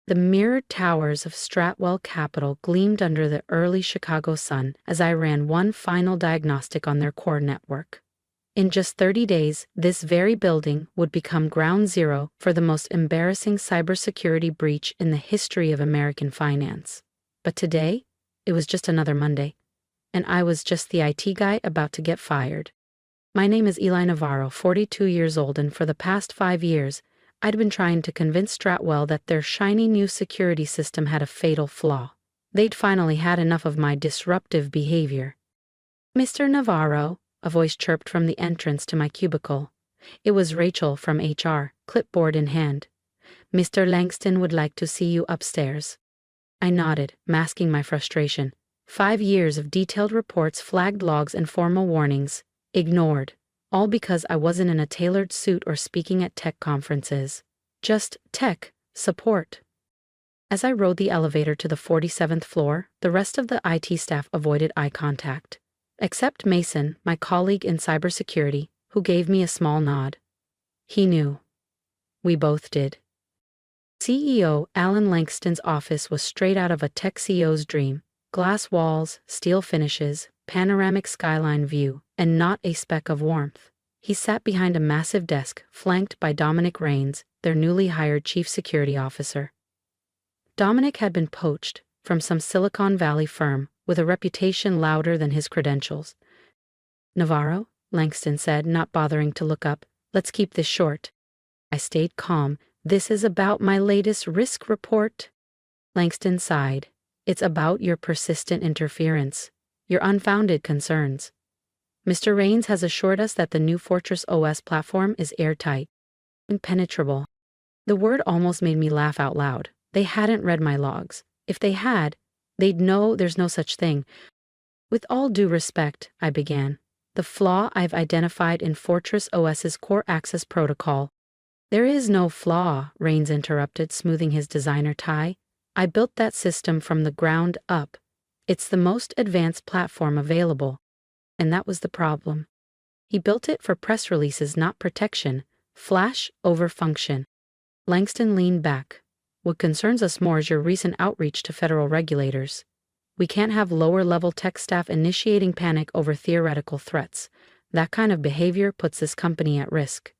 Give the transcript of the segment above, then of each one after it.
The mirrored towers of Stratwell Capital gleamed under the early Chicago sun as I ran one final diagnostic on their core network. In just 30 days, this very building would become ground zero for the most embarrassing cybersecurity breach in the history of American finance. But today, it was just another Monday, and I was just the IT guy about to get fired. My name is Eli Navarro, 42 years old, and for the past 5 years, I'd been trying to convince Stratwell that their shiny new security system had a fatal flaw. They'd finally had enough of my disruptive behavior. "Mr. Navarro," a voice chirped from the entrance to my cubicle. It was Rachel from HR, clipboard in hand. "Mr. Langston would like to see you upstairs." I nodded, masking my frustration. 5 years of detailed reports, flagged logs, and formal warnings. Ignored. All because I wasn't in a tailored suit or speaking at tech conferences. Just tech support. As I rode the elevator to the 47th floor, the rest of the IT staff avoided eye contact. Except Mason, my colleague in cybersecurity, who gave me a small nod. He knew. We both did. CEO Alan Langston's office was straight out of a tech CEO's dream. Glass walls, steel finishes, panoramic skyline view, and not a speck of warmth. He sat behind a massive desk, flanked by Dominic Rains, their newly hired chief security officer. Dominic had been poached from some Silicon Valley firm with a reputation louder than his credentials. "Navarro," Langston said, not bothering to look up, "let's keep this short." I stayed calm. "This is about my latest risk report." Langston sighed. "It's about your persistent interference, your unfounded concerns. Mr. Rains has assured us that the new Fortress OS platform is airtight, impenetrable." The word almost made me laugh out loud. They hadn't read my logs. If they had, they'd know there's no such thing. "With all due respect," I began, "the flaw I've identified in Fortress OS's core access protocol—" "There is no flaw," Rains interrupted, smoothing his designer tie. "I built that system from the ground up. It's the most advanced platform available." And that was the problem. He built it for press releases, not protection. Flash over function. Langston leaned back. "What concerns us more is your recent outreach to federal regulators. We can't have lower-level tech staff initiating panic over theoretical threats. That kind of behavior puts this company at risk."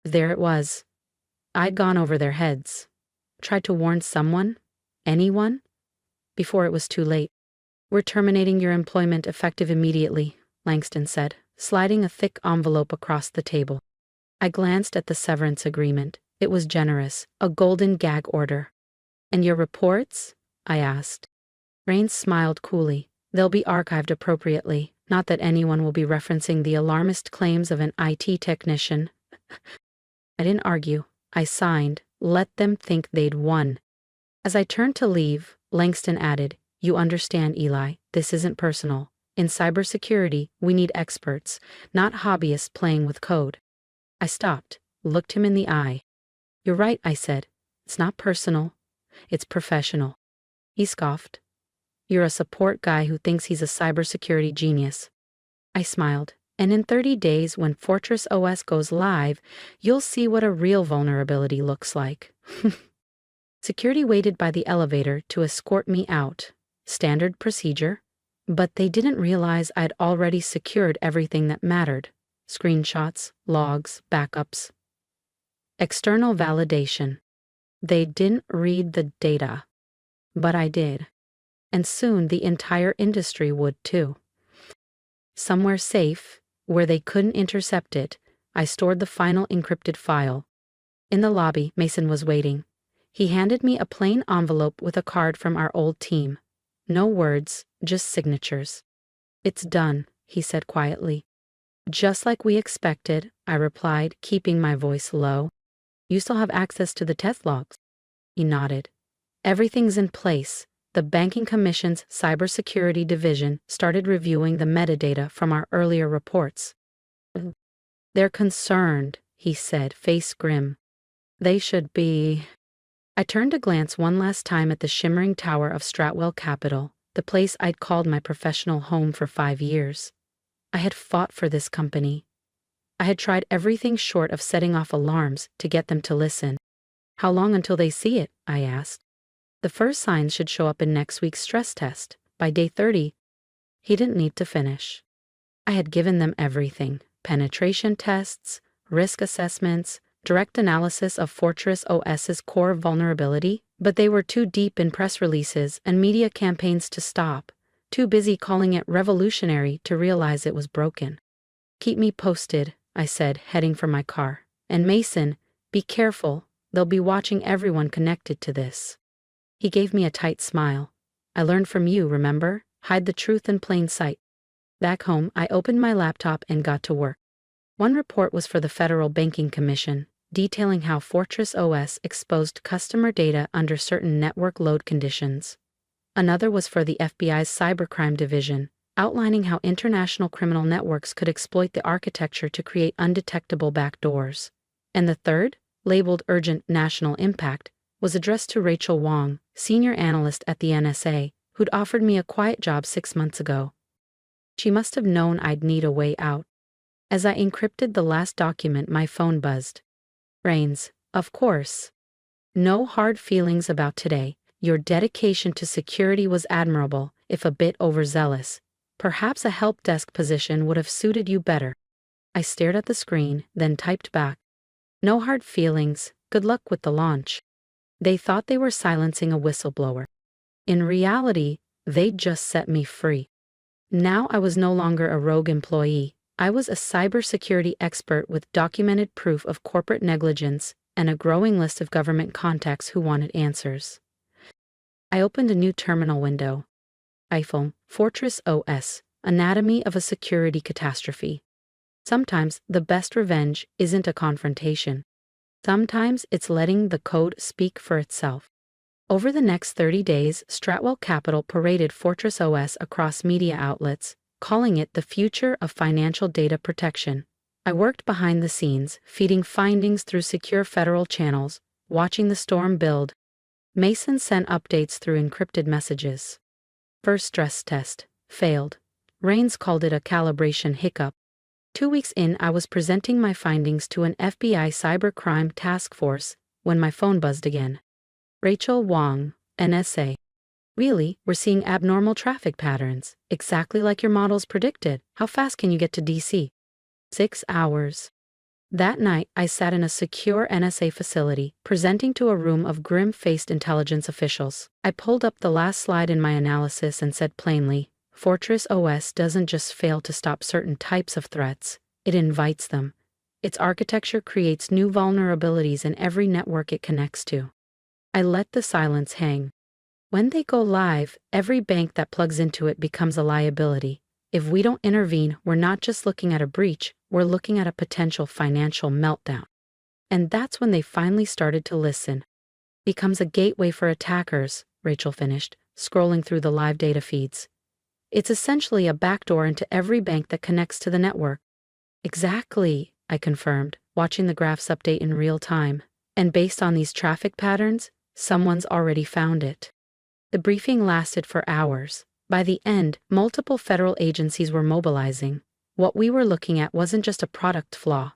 There it was. I'd gone over their heads. Tried to warn someone? Anyone? Before it was too late. "We're terminating your employment effective immediately," Langston said, sliding a thick envelope across the table. I glanced at the severance agreement. It was generous, a golden gag order. "And your reports?" I asked. Rains smiled coolly. "They'll be archived appropriately. Not that anyone will be referencing the alarmist claims of an IT technician." I didn't argue. I signed. Let them think they'd won. As I turned to leave, Langston added, "You understand, Eli, this isn't personal. In cybersecurity, we need experts, not hobbyists playing with code." I stopped, looked him in the eye. "You're right," I said. "It's not personal. It's professional." He scoffed. "You're a support guy who thinks he's a cybersecurity genius." I smiled. "And in 30 days, when Fortress OS goes live, you'll see what a real vulnerability looks like." Security waited by the elevator to escort me out. Standard procedure. But they didn't realize I'd already secured everything that mattered. Screenshots, logs, backups. External validation. They didn't read the data. But I did. And soon the entire industry would too. Somewhere safe, where they couldn't intercept it, I stored the final encrypted file. In the lobby, Mason was waiting. He handed me a plain envelope with a card from our old team. No words, just signatures. "It's done," he said quietly. "Just like we expected," I replied, keeping my voice low. "You still have access to the test logs?" He nodded. "Everything's in place. The Banking Commission's Cybersecurity Division started reviewing the metadata from our earlier reports." "They're concerned," he said, face grim. "They should be." I turned to glance one last time at the shimmering tower of Stratwell Capital, the place I'd called my professional home for 5 years. I had fought for this company. I had tried everything short of setting off alarms to get them to listen. How long until they see it? I asked. The first signs should show up in next week's stress test. By day 30, he didn't need to finish. I had given them everything: penetration tests, risk assessments, direct analysis of Fortress OS's core vulnerability, but they were too deep in press releases and media campaigns to stop, too busy calling it revolutionary to realize it was broken. Keep me posted, I said, heading for my car. And Mason, be careful, they'll be watching everyone connected to this. He gave me a tight smile. I learned from you, remember? Hide the truth in plain sight. Back home, I opened my laptop and got to work. One report was for the Federal Banking Commission, detailing how Fortress OS exposed customer data under certain network load conditions. Another was for the FBI's Cybercrime Division, outlining how international criminal networks could exploit the architecture to create undetectable backdoors. And the third, labeled Urgent National Impact, was addressed to Rachel Wong, senior analyst at the NSA, who'd offered me a quiet job 6 months ago. She must have known I'd need a way out. As I encrypted the last document, my phone buzzed. Rains, of course. No hard feelings about today. Your dedication to security was admirable, if a bit overzealous. Perhaps a help desk position would have suited you better. I stared at the screen, then typed back. No hard feelings, good luck with the launch. They thought they were silencing a whistleblower. In reality, they'd just set me free. Now I was no longer a rogue employee. I was a cybersecurity expert with documented proof of corporate negligence and a growing list of government contacts who wanted answers. I opened a new terminal window. iPhone, Fortress OS, Anatomy of a Security Catastrophe. Sometimes the best revenge isn't a confrontation. Sometimes it's letting the code speak for itself. Over the next 30 days, Stratwell Capital paraded Fortress OS across media outlets, calling it the future of financial data protection. I worked behind the scenes, feeding findings through secure federal channels, watching the storm build. Mason sent updates through encrypted messages. First stress test, failed. Rains called it a calibration hiccup. 2 weeks in, I was presenting my findings to an FBI cybercrime task force when my phone buzzed again. Rachel Wong, NSA. Really, we're seeing abnormal traffic patterns, exactly like your models predicted. How fast can you get to DC? 6 hours. That night, I sat in a secure NSA facility, presenting to a room of grim-faced intelligence officials. I pulled up the last slide in my analysis and said plainly, Fortress OS doesn't just fail to stop certain types of threats, it invites them. Its architecture creates new vulnerabilities in every network it connects to. I let the silence hang. When they go live, every bank that plugs into it becomes a liability. If we don't intervene, we're not just looking at a breach, we're looking at a potential financial meltdown. And that's when they finally started to listen. Becomes a gateway for attackers, Rachel finished, scrolling through the live data feeds. It's essentially a backdoor into every bank that connects to the network. Exactly, I confirmed, watching the graphs update in real time. And based on these traffic patterns, someone's already found it. The briefing lasted for hours. By the end, multiple federal agencies were mobilizing. What we were looking at wasn't just a product flaw.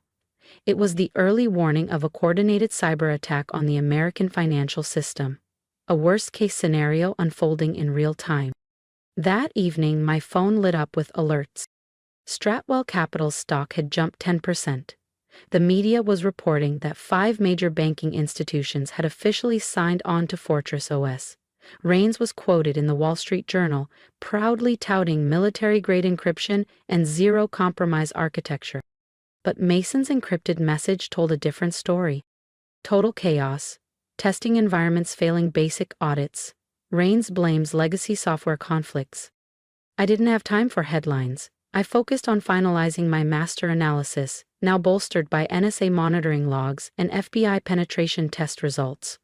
It was the early warning of a coordinated cyber attack on the American financial system. A worst-case scenario unfolding in real time. That evening, my phone lit up with alerts. Stratwell Capital's stock had jumped 10%. The media was reporting that 5 major banking institutions had officially signed on to Fortress OS. Rains was quoted in the Wall Street Journal, proudly touting military-grade encryption and zero-compromise architecture. But Mason's encrypted message told a different story. Total chaos, testing environments failing basic audits. Rains blames legacy software conflicts. I didn't have time for headlines. I focused on finalizing my master analysis, now bolstered by NSA monitoring logs and FBI penetration test results.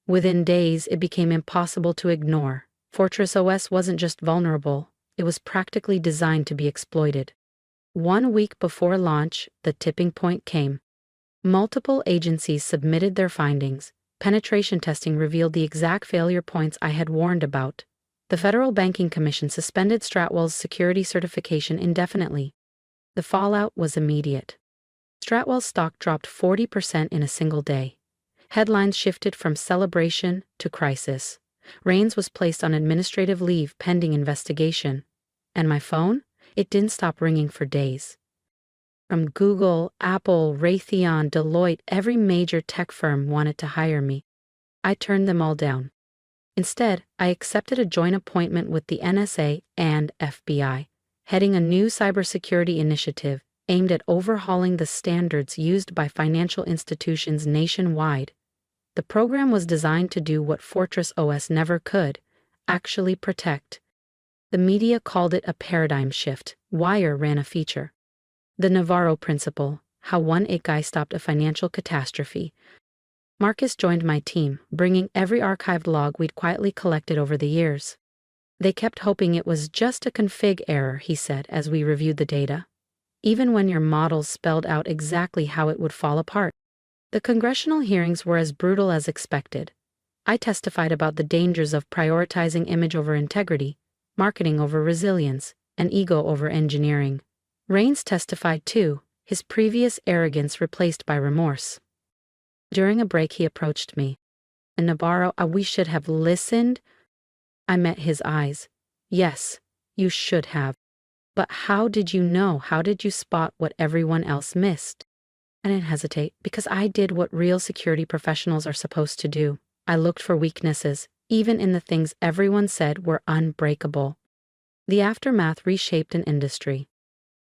Within days, it became impossible to ignore. Fortress OS wasn't just vulnerable, it was practically designed to be exploited. 1 week before launch, the tipping point came. Multiple agencies submitted their findings. Penetration testing revealed the exact failure points I had warned about. The Federal Banking Commission suspended Stratwell's security certification indefinitely. The fallout was immediate. Stratwell's stock dropped 40% in a single day. Headlines shifted from celebration to crisis. Rains was placed on administrative leave pending investigation. And my phone? It didn't stop ringing for days. From Google, Apple, Raytheon, Deloitte, every major tech firm wanted to hire me. I turned them all down. Instead, I accepted a joint appointment with the NSA and FBI, heading a new cybersecurity initiative aimed at overhauling the standards used by financial institutions nationwide. The program was designed to do what Fortress OS never could, actually protect. The media called it a paradigm shift. Wire ran a feature. The Navarro Principle, how one guy stopped a financial catastrophe. Marcus joined my team, bringing every archived log we'd quietly collected over the years. They kept hoping it was just a config error, he said as we reviewed the data. Even when your models spelled out exactly how it would fall apart. The congressional hearings were as brutal as expected. I testified about the dangers of prioritizing image over integrity, marketing over resilience, and ego over engineering. Raines testified too, his previous arrogance replaced by remorse. During a break he approached me. Navarro, we should have listened. I met his eyes. Yes, you should have. But how did you know? How did you spot what everyone else missed? I didn't hesitate, because I did what real security professionals are supposed to do. I looked for weaknesses, even in the things everyone said were unbreakable. The aftermath reshaped an industry.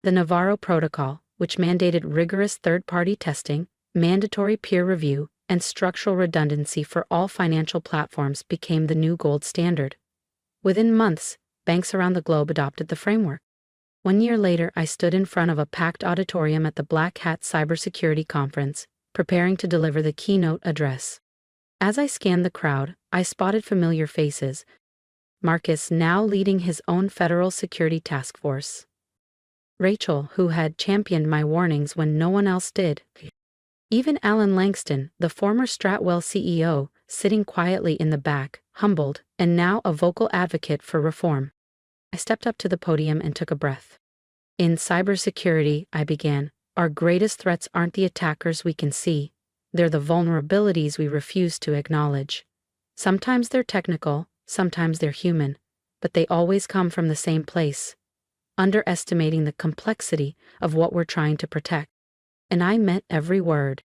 The Navarro Protocol, which mandated rigorous third-party testing, mandatory peer review, and structural redundancy for all financial platforms, became the new gold standard. Within months, banks around the globe adopted the framework. 1 year later, I stood in front of a packed auditorium at the Black Hat Cybersecurity Conference, preparing to deliver the keynote address. As I scanned the crowd, I spotted familiar faces. Marcus, now leading his own federal security task force. Rachel, who had championed my warnings when no one else did. Even Alan Langston, the former Stratwell CEO, sitting quietly in the back, humbled, and now a vocal advocate for reform. I stepped up to the podium and took a breath. In cybersecurity, I began, our greatest threats aren't the attackers we can see. They're the vulnerabilities we refuse to acknowledge. Sometimes they're technical, sometimes they're human, but they always come from the same place. Underestimating the complexity of what we're trying to protect. And I meant every word.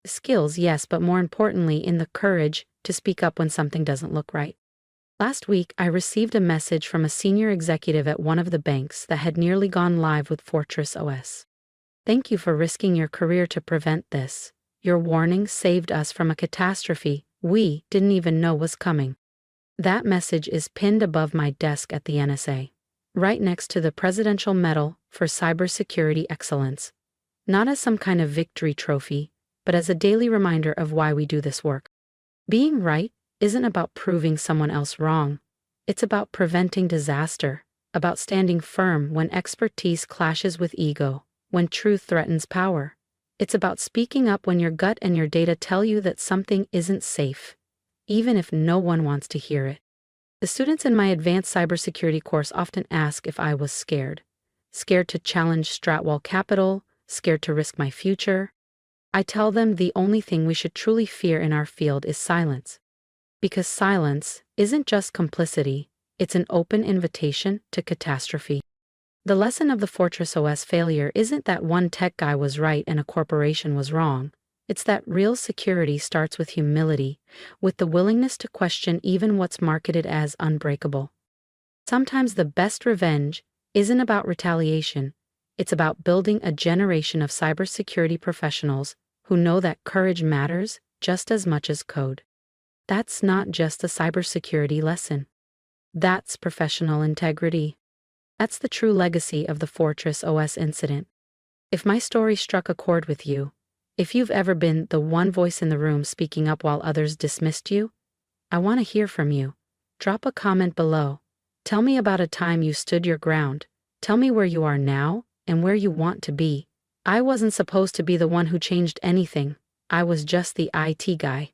Skills, yes, but more importantly, in the courage to speak up when something doesn't look right. Last week, I received a message from a senior executive at one of the banks that had nearly gone live with Fortress OS. Thank you for risking your career to prevent this. Your warning saved us from a catastrophe we didn't even know was coming. That message is pinned above my desk at the NSA, right next to the Presidential Medal for Cybersecurity Excellence. Not as some kind of victory trophy, but as a daily reminder of why we do this work. Being right isn't about proving someone else wrong. It's about preventing disaster, about standing firm when expertise clashes with ego, when truth threatens power. It's about speaking up when your gut and your data tell you that something isn't safe, even if no one wants to hear it. The students in my advanced cybersecurity course often ask if I was scared. Scared to challenge Stratwell Capital, scared to risk my future. I tell them the only thing we should truly fear in our field is silence. Because silence isn't just complicity, it's an open invitation to catastrophe. The lesson of the Fortress OS failure isn't that one tech guy was right and a corporation was wrong. It's that real security starts with humility, with the willingness to question even what's marketed as unbreakable. Sometimes the best revenge isn't about retaliation, it's about building a generation of cybersecurity professionals who know that courage matters just as much as code. That's not just a cybersecurity lesson. That's professional integrity. That's the true legacy of the Fortress OS incident. If my story struck a chord with you, if you've ever been the one voice in the room speaking up while others dismissed you, I want to hear from you. Drop a comment below. Tell me about a time you stood your ground. Tell me where you are now and where you want to be. I wasn't supposed to be the one who changed anything. I was just the IT guy.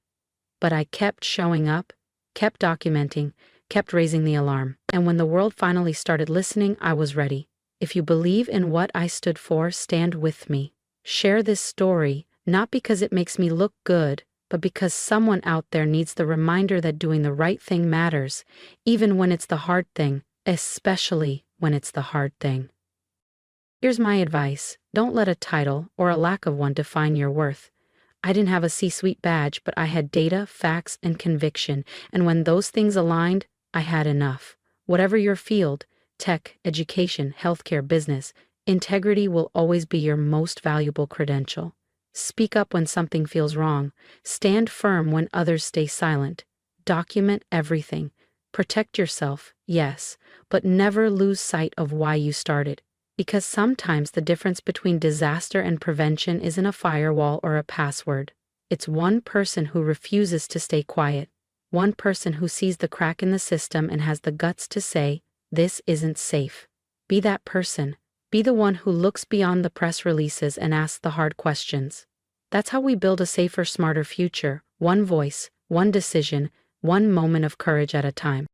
But I kept showing up, kept documenting, kept raising the alarm. And when the world finally started listening, I was ready. If you believe in what I stood for, stand with me. Share this story, not because it makes me look good, but because someone out there needs the reminder that doing the right thing matters, even when it's the hard thing, especially when it's the hard thing. Here's my advice: don't let a title or a lack of one define your worth. I didn't have a C-suite badge, but I had data, facts, and conviction, and when those things aligned, I had enough. Whatever your field, tech, education, healthcare, business, integrity will always be your most valuable credential. Speak up when something feels wrong. Stand firm when others stay silent. Document everything. Protect yourself, yes, but never lose sight of why you started. Because sometimes the difference between disaster and prevention isn't a firewall or a password. It's one person who refuses to stay quiet. One person who sees the crack in the system and has the guts to say, "This isn't safe." Be that person. Be the one who looks beyond the press releases and asks the hard questions. That's how we build a safer, smarter future. One voice, one decision, one moment of courage at a time.